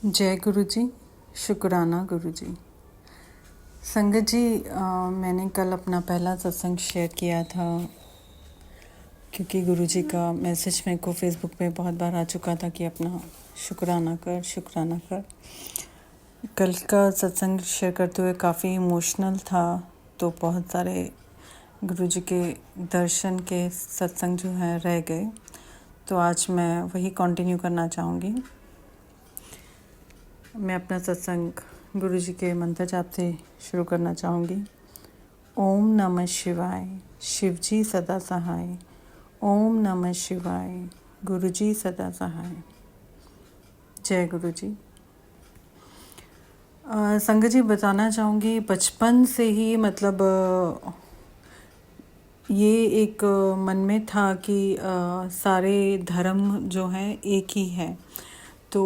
जय गुरु जी। शुक्राना गुरु जी। संगत जी, मैंने कल अपना पहला सत्संग शेयर किया था क्योंकि गुरु जी का मैसेज मेरे को फेसबुक पे बहुत बार आ चुका था कि अपना शुक्राना कर, शुक्राना कर। कल का सत्संग शेयर करते हुए काफ़ी इमोशनल था, तो बहुत सारे गुरु जी के दर्शन के सत्संग जो हैं रह गए, तो आज मैं वही कंटिन्यू करना चाहूँगी। मैं अपना सत्संग गुरु जी के मंत्र जाप से शुरू करना चाहूँगी। ओम नमः शिवाय, शिव जी सदा सहाय। ओम नमः शिवाय, गुरु जी सदा सहाय। जय गुरु जी। संगत जी, बताना चाहूँगी बचपन से ही मतलब ये एक मन में था कि सारे धर्म जो हैं एक ही है। तो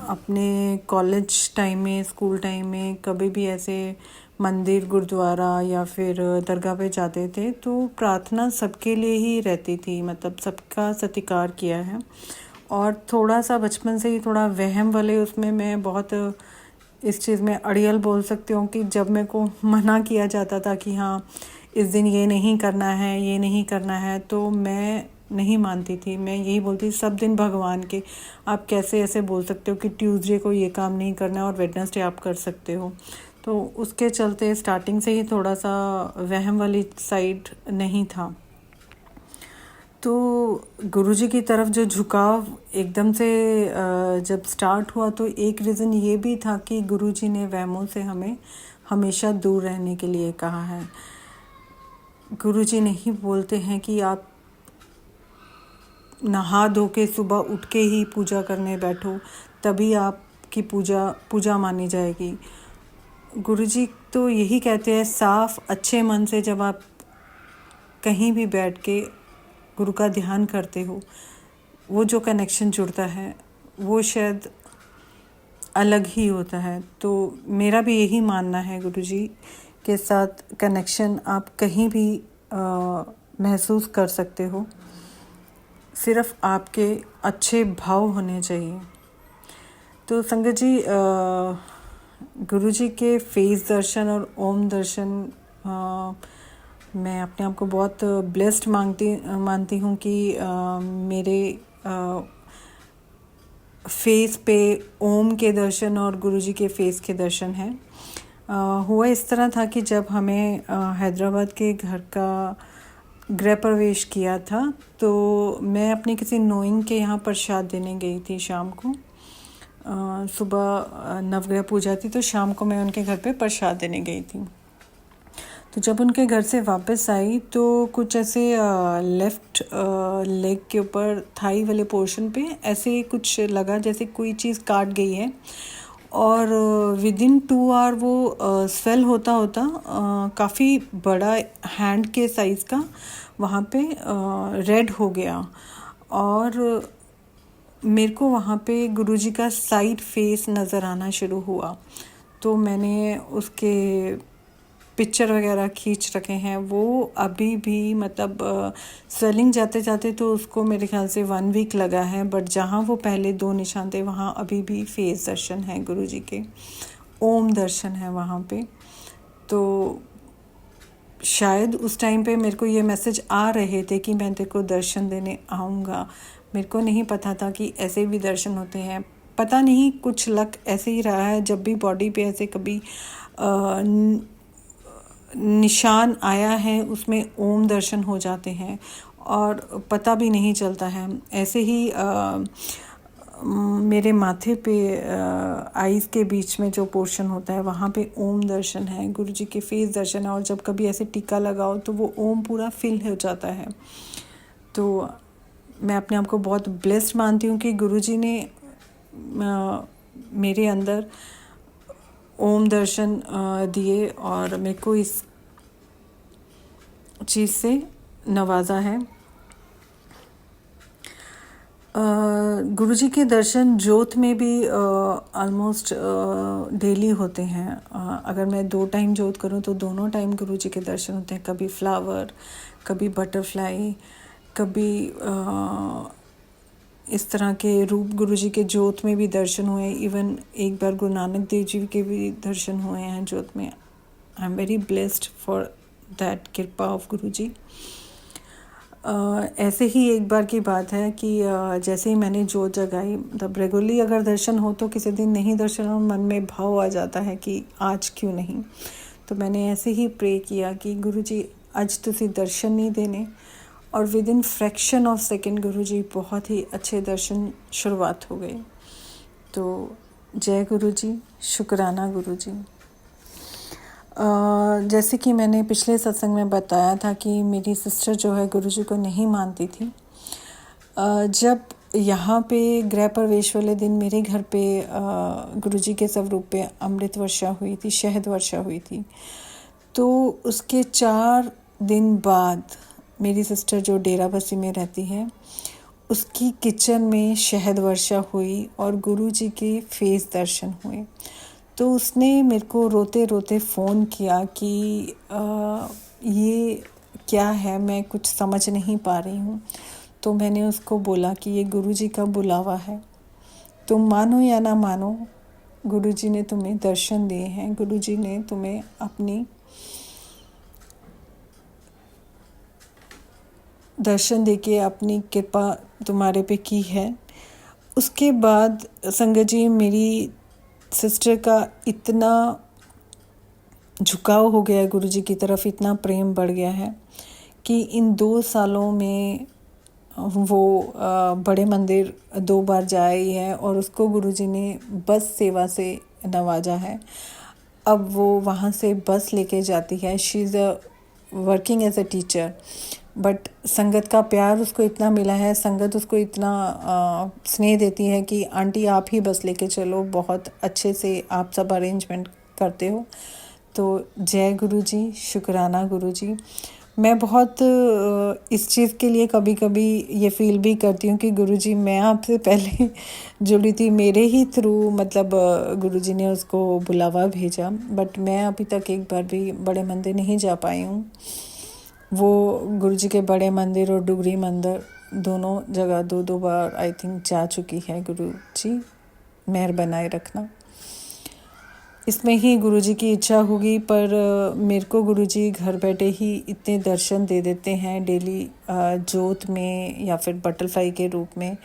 अपने कॉलेज टाइम में, स्कूल टाइम में कभी भी ऐसे मंदिर, गुरुद्वारा या फिर दरगाह पे जाते थे तो प्रार्थना सबके लिए ही रहती थी, मतलब सबका सत्कार किया है। और थोड़ा सा बचपन से ही थोड़ा वहम वाले उसमें मैं बहुत इस चीज़ में अड़ियल बोल सकती हूँ कि जब मेरे को मना किया जाता था कि हाँ इस दिन ये नहीं करना है, ये नहीं करना है, तो मैं नहीं मानती थी। मैं यही बोलती सब दिन भगवान के, आप कैसे ऐसे बोल सकते हो कि ट्यूसडे को ये काम नहीं करना है और वेडनेसडे आप कर सकते हो। तो उसके चलते स्टार्टिंग से ही थोड़ा सा वहम वाली साइड नहीं था। तो गुरुजी की तरफ जो झुकाव एकदम से जब स्टार्ट हुआ तो एक रीज़न ये भी था कि गुरुजी ने वहमों से हमें हमेशा दूर रहने के लिए कहा है। गुरुजी नहीं बोलते हैं कि आप नहा धो के सुबह उठ के ही पूजा करने बैठो, तभी आपकी पूजा मानी जाएगी। गुरुजी तो यही कहते हैं साफ अच्छे मन से जब आप कहीं भी बैठ के गुरु का ध्यान करते हो, वो जो कनेक्शन जुड़ता है वो शायद अलग ही होता है। तो मेरा भी यही मानना है, गुरुजी के साथ कनेक्शन आप कहीं भी महसूस कर सकते हो, सिर्फ आपके अच्छे भाव होने चाहिए। तो संगत जी, गुरुजी के फेस दर्शन और ओम दर्शन मैं अपने आप को बहुत ब्लेस्ड मानती हूँ कि मेरे फेस पे ओम के दर्शन और गुरुजी के फेस के दर्शन हैं। हुआ इस तरह था कि जब हमें हैदराबाद के घर का गृह प्रवेश किया था, तो मैं अपने किसी नोइंग के यहाँ प्रसाद देने गई थी शाम को। सुबह नवग्रह पूजा थी, तो शाम को मैं उनके घर पे प्रसाद देने गई थी। तो जब उनके घर से वापस आई तो कुछ ऐसे लेफ़्ट लेग के ऊपर थाई वाले पोर्शन पे ऐसे कुछ लगा जैसे कोई चीज़ काट गई है, और विदिन 2 आवर वो स्वेल होता होता काफ़ी बड़ा हैंड के साइज़ का वहाँ पे रेड हो गया। और मेरे को वहाँ पे गुरुजी का साइड फेस नज़र आना शुरू हुआ। तो मैंने उसके पिक्चर वगैरह खींच रखे हैं। वो अभी भी मतलब स्वेलिंग जाते जाते तो उसको मेरे ख्याल से 1 वीक लगा है, बट जहाँ वो पहले 2 निशान थे वहाँ अभी भी फेस दर्शन है गुरुजी के, ओम दर्शन है वहाँ पे। तो शायद उस टाइम पे मेरे को ये मैसेज आ रहे थे कि मैं तेरे को दर्शन देने आऊँगा। मेरे को नहीं पता था कि ऐसे भी दर्शन होते हैं। पता नहीं, कुछ लक ऐसे ही रहा है, जब भी बॉडी पे ऐसे कभी निशान आया है उसमें ओम दर्शन हो जाते हैं और पता भी नहीं चलता है। ऐसे ही मेरे माथे पे आईज़ के बीच में जो पोर्शन होता है वहाँ पे ओम दर्शन है, गुरुजी के फेस दर्शन है। और जब कभी ऐसे टीका लगाओ तो वो ओम पूरा फिल हो जाता है। तो मैं अपने आप को बहुत ब्लेस्ड मानती हूँ कि गुरुजी ने मेरे अंदर ओम दर्शन दिए और मेरे को इस चीज़ से नवाजा है। गुरुजी के दर्शन ज्योत में भी ऑलमोस्ट डेली होते हैं। अगर मैं 2 टाइम ज्योत करूं तो दोनों टाइम गुरुजी के दर्शन होते हैं। कभी फ्लावर, कभी बटरफ्लाई, कभी इस तरह के रूप गुरुजी के जोत में भी दर्शन हुए। इवन एक बार गुरु नानक देव जी के भी दर्शन हुए हैं जोत में। I am very blessed for that कृपा ऑफ गुरुजी। ऐसे ही एक बार की बात है कि जैसे ही मैंने जोत जगाई, मतलब रेगुलरली अगर दर्शन हो तो किसी दिन नहीं दर्शन हो, मन में भाव आ जाता है कि आज क्यों नहीं। तो मैंने ऐसे ही प्रे किया कि गुरुजी आज तुसी दर्शन नहीं देने, और with in fraction of second Guruji बहुत ही अच्छे दर्शन शुरुआत हो गए। तो जय गुरुजी, शुक्राना गुरुजी। जैसे कि मैंने पिछले सत्संग में बताया था कि मेरी सिस्टर जो है गुरुजी को नहीं मानती थी। जब यहाँ पे गृह प्रवेश वाले दिन मेरे घर पे गुरुजी के स्वरूप पे अमृत वर्षा हुई थी, शहद वर्षा हुई थी। तो उसके 4 दिन बाद मेरी सिस्टर जो डेराबस्सी में रहती है, उसकी किचन में शहद वर्षा हुई और गुरुजी के फेस दर्शन हुए। तो उसने मेरे को रोते रोते फ़ोन किया कि ये क्या है, मैं कुछ समझ नहीं पा रही हूँ। तो मैंने उसको बोला कि ये गुरुजी का बुलावा है, तुम मानो या ना मानो, गुरुजी ने तुम्हें दर्शन दिए हैं, गुरुजी ने तुम्हें अपनी दर्शन देके अपनी कृपा तुम्हारे पे की है। उसके बाद संगत जी, मेरी सिस्टर का इतना झुकाव हो गया है गुरुजी की तरफ, इतना प्रेम बढ़ गया है कि इन 2 सालों में वो बड़े मंदिर 2 बार जाई है और उसको गुरुजी ने बस सेवा से नवाजा है। अब वो वहाँ से बस लेके जाती है। She is working as a teacher, but संगत का प्यार उसको इतना मिला है, संगत उसको इतना स्नेह देती है कि आंटी आप ही बस लेके चलो, बहुत अच्छे से आप सब अरेंजमेंट करते हो। तो जय गुरुजी, शुक्राना गुरुजी। मैं बहुत इस चीज़ के लिए कभी कभी ये फील भी करती हूँ कि गुरुजी मैं आपसे पहले जुड़ी थी, मेरे ही थ्रू मतलब गुरुजी ने उसको बुलावा भेजा, बट मैं अभी तक एक बार भी बड़े मंदिर नहीं जा पाई हूँ। वो गुरुजी के बड़े मंदिर और डुगरी मंदिर दोनों जगह 2-2 बार आई थिंक जा चुकी है। गुरुजी मेहर बनाए रखना। इसमें ही गुरुजी की इच्छा होगी, पर मेरे को गुरुजी घर बैठे ही इतने दर्शन दे देते हैं डेली, जोत में या फिर बटरफ्लाई के रूप में।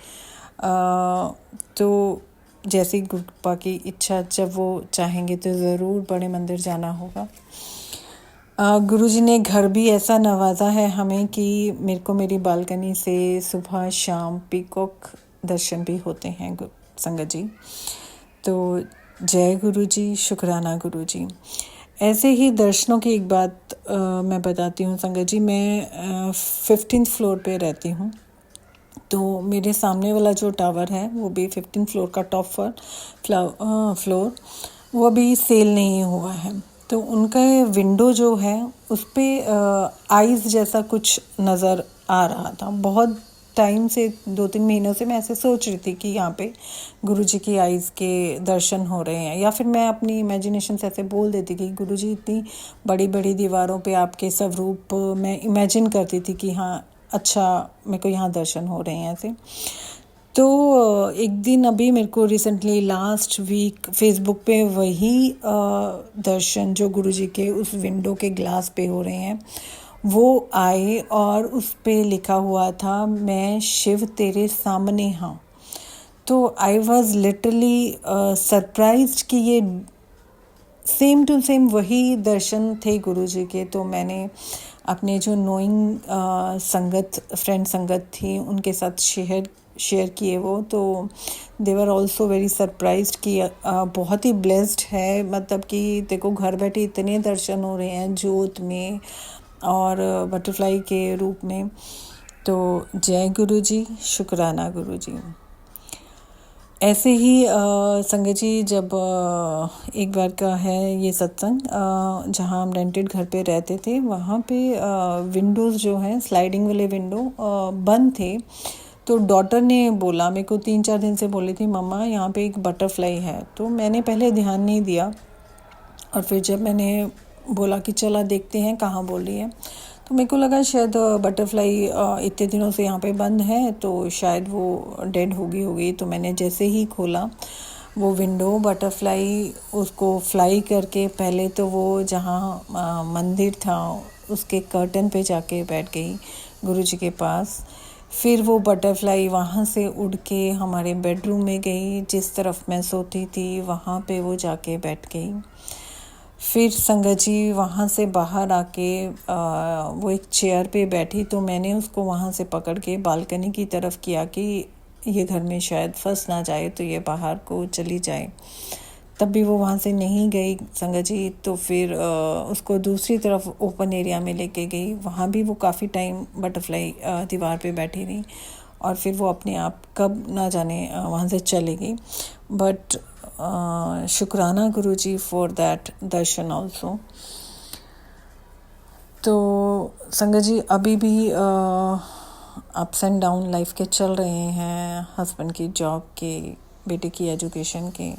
तो जैसी गुरुपा की इच्छा, जब वो चाहेंगे तो ज़रूर बड़े मंदिर जाना होगा। गुरुजी ने घर भी ऐसा नवाजा है हमें कि मेरे को मेरी बालकनी से सुबह शाम पीकॉक दर्शन भी होते हैं संगत जी। तो जय गुरुजी, शुक्राना गुरुजी। ऐसे ही दर्शनों की एक बात मैं बताती हूँ संगत जी। मैं 15th फ्लोर पे रहती हूँ, तो मेरे सामने वाला जो टावर है वो भी 15th फ्लोर का टॉप फ्लोर, वो अभी सेल नहीं हुआ है। तो उनका विंडो जो है उस पर आइज़ जैसा कुछ नज़र आ रहा था। बहुत टाइम से 2-3 महीनों से मैं ऐसे सोच रही थी कि यहाँ पे गुरुजी की आइज़ के दर्शन हो रहे हैं, या फिर मैं अपनी इमेजिनेशन से ऐसे बोल देती कि गुरुजी इतनी बड़ी बड़ी दीवारों पे आपके स्वरूप मैं इमेजिन करती थी कि हाँ अच्छा मेरे को यहाँ दर्शन हो रहे हैं ऐसे। तो एक दिन अभी मेरे को रिसेंटली लास्ट वीक फेसबुक पे वही दर्शन जो गुरुजी के उस विंडो के ग्लास पे हो रहे हैं वो आए, और उस पे लिखा हुआ था, मैं शिव तेरे सामने हाँ। तो आई वॉज लिटरली सरप्राइज्ड कि ये सेम टू सेम वही दर्शन थे गुरुजी के। तो मैंने अपने जो नोइंग फ्रेंड संगत थी उनके साथ शेयर किए वो, तो दे वर ऑल्सो वेरी सरप्राइज्ड कि बहुत ही ब्लेस्ड है, मतलब कि देखो घर बैठे इतने दर्शन हो रहे हैं जोत में और बटरफ्लाई के रूप में। तो जय गुरुजी, शुक्राना गुरुजी। ऐसे ही संगत जी, जब एक बार का है ये सत्संग, जहाँ हम रेंटेड घर पे रहते थे वहाँ पे विंडोज़ जो हैं स्लाइडिंग वाले विंडो बंद थे। तो डॉटर ने बोला, मेरे को 3-4 दिन से बोली थी, मम्मा यहाँ पे एक बटरफ्लाई है। तो मैंने पहले ध्यान नहीं दिया, और फिर जब मैंने बोला कि चला देखते हैं कहाँ बोल रही है, तो तो मेरे को लगा शायद बटरफ्लाई इतने दिनों से यहाँ पे बंद है तो शायद वो डेड होगी। तो मैंने जैसे ही खोला वो विंडो, बटरफ्लाई उसको फ्लाई करके पहले तो वो जहाँ मंदिर था उसके कर्टन पे जाके बैठ गई गुरुजी के पास। फिर वो बटरफ्लाई वहाँ से उड़ के हमारे बेडरूम में गई, जिस तरफ मैं सोती थी वहाँ पे वो जाके बैठ गई। फिर संगत जी वहाँ से बाहर आके वो एक चेयर पे बैठी, तो मैंने उसको वहाँ से पकड़ के बालकनी की तरफ किया कि ये घर में शायद फंस ना जाए, तो ये बाहर को चली जाए। तब भी वो वहाँ से नहीं गई संगत जी। तो फिर उसको दूसरी तरफ ओपन एरिया में लेके गई, वहाँ भी वो काफ़ी टाइम बटरफ्लाई दीवार पे बैठी रही और फिर वो अपने आप कब ना जाने वहाँ से चली गई। बट शुक्राना गुरुजी फॉर दैट दर्शन ऑल्सो। तो संगत जी अभी भी अप्स एंड डाउन लाइफ के चल रहे हैं, हस्बैंड की जॉब के, बेटे की एजुकेशन के।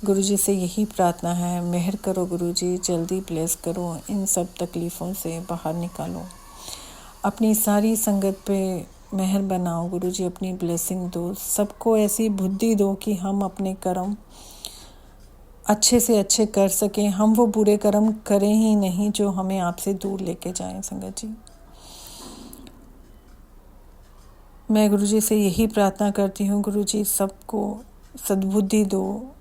गुरुजी से यही प्रार्थना है, मेहर करो गुरुजी, जल्दी ब्लेस करो, इन सब तकलीफ़ों से बाहर निकालो। अपनी सारी संगत पे मेहर बनाओ गुरुजी, अपनी ब्लेसिंग दो, सबको ऐसी बुद्धि दो कि हम अपने कर्म अच्छे से अच्छे कर सकें, हम वो बुरे कर्म करें ही नहीं जो हमें आपसे दूर लेके जाएं। संगत जी मैं गुरुजी से यही प्रार्थना करती हूँ, गुरुजी सबको सद्बुद्धि दो,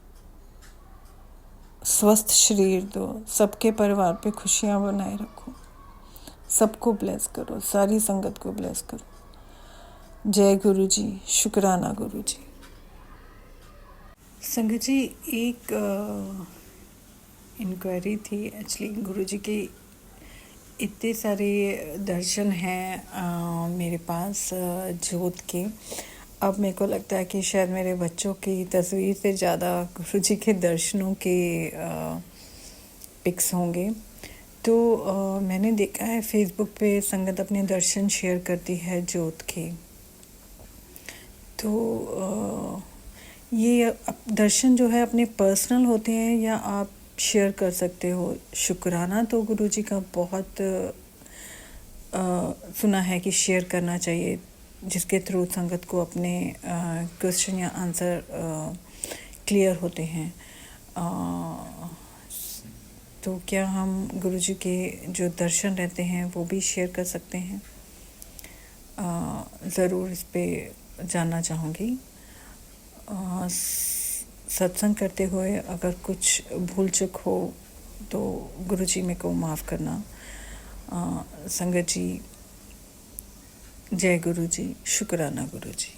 स्वस्थ शरीर दो, सबके परिवार पे खुशियाँ बनाए रखो, सबको ब्लेस करो, सारी संगत को ब्लेस करो। जय गुरुजी, शुक्राना गुरुजी। संगत जी एक इंक्वायरी थी एक्चुअली। गुरुजी के इतने सारे दर्शन हैं मेरे पास जोत के। अब मेरे को लगता है कि शायद मेरे बच्चों की तस्वीर से ज़्यादा गुरुजी के दर्शनों के पिक्स होंगे। तो मैंने देखा है फेसबुक पे संगत अपने दर्शन शेयर करती है जोत के। तो ये दर्शन जो है अपने पर्सनल होते हैं या आप शेयर कर सकते हो। शुक्राना तो गुरुजी का बहुत सुना है कि शेयर करना चाहिए, जिसके थ्रू संगत को अपने क्वेश्चन या आंसर क्लियर होते हैं। तो क्या हम गुरुजी के जो दर्शन रहते हैं वो भी शेयर कर सकते हैं? ज़रूर इस पे जानना चाहूँगी। सत्संग करते हुए अगर कुछ भूल चूक हो तो गुरुजी मेरे को माफ़ करना। संगत जी जय गुरुजी, शुक्राना गुरुजी।